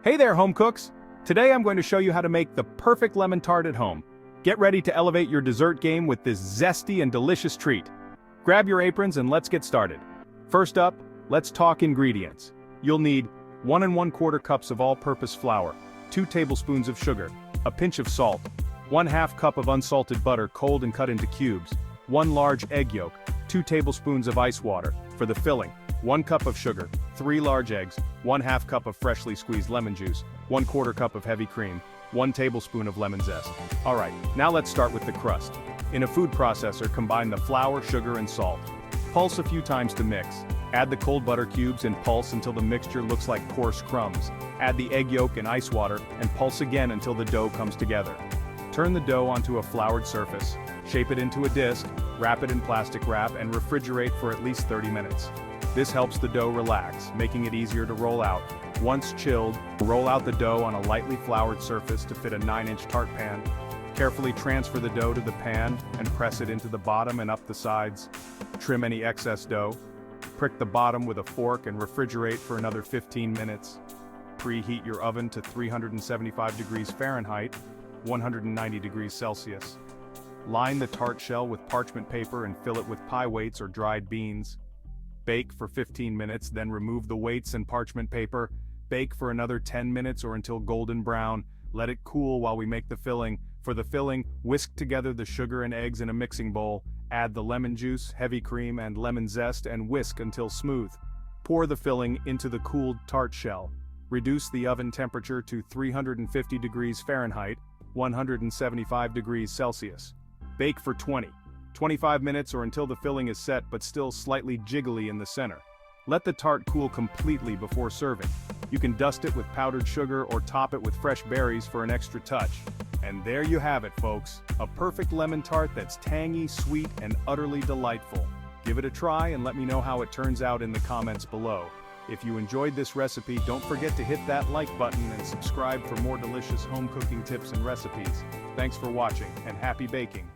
Hey there, home cooks! Today I'm going to show you how to make the perfect lemon tart at home. Get ready to elevate your dessert game with this zesty and delicious treat. Grab your aprons and let's get started. First up, let's talk ingredients. You'll need 1 1/4 cups of all-purpose flour, 2 tablespoons of sugar, a pinch of salt, 1/2 cup of unsalted butter cold and cut into cubes, 1 large egg yolk, 2 tablespoons of ice water. For the filling, 1 cup of sugar, 3 large eggs, 1/2 cup of freshly squeezed lemon juice, 1/4 cup of heavy cream, 1 tablespoon of lemon zest. Alright, now let's start with the crust. In a food processor, combine the flour, sugar, and salt. Pulse a few times to mix. Add the cold butter cubes and pulse until the mixture looks like coarse crumbs. Add the egg yolk and ice water, and pulse again until the dough comes together. Turn the dough onto a floured surface, shape it into a disc, wrap it in plastic wrap, and refrigerate for at least 30 minutes. This helps the dough relax, making it easier to roll out. Once chilled, roll out the dough on a lightly floured surface to fit a 9-inch tart pan. Carefully transfer the dough to the pan and press it into the bottom and up the sides. Trim any excess dough. Prick the bottom with a fork and refrigerate for another 15 minutes. Preheat your oven to 375 degrees Fahrenheit, 190 degrees Celsius. Line the tart shell with parchment paper and fill it with pie weights or dried beans. Bake for 15 minutes, then remove the weights and parchment paper. Bake for another 10 minutes or until golden brown. Let it cool while we make the filling. For the filling, whisk together the sugar and eggs in a mixing bowl. Add the lemon juice, heavy cream, and lemon zest and whisk until smooth. Pour the filling into the cooled tart shell. Reduce the oven temperature to 350 degrees Fahrenheit, 175 degrees Celsius. Bake for 25 minutes or until the filling is set but still slightly jiggly in the center. Let the tart cool completely before serving. You can dust it with powdered sugar or top it with fresh berries for an extra touch. And there you have it, folks. A perfect lemon tart that's tangy, sweet, and utterly delightful. Give it a try and let me know how it turns out in the comments below. If you enjoyed this recipe, don't forget to hit that like button and subscribe for more delicious home cooking tips and recipes. Thanks for watching, and happy baking!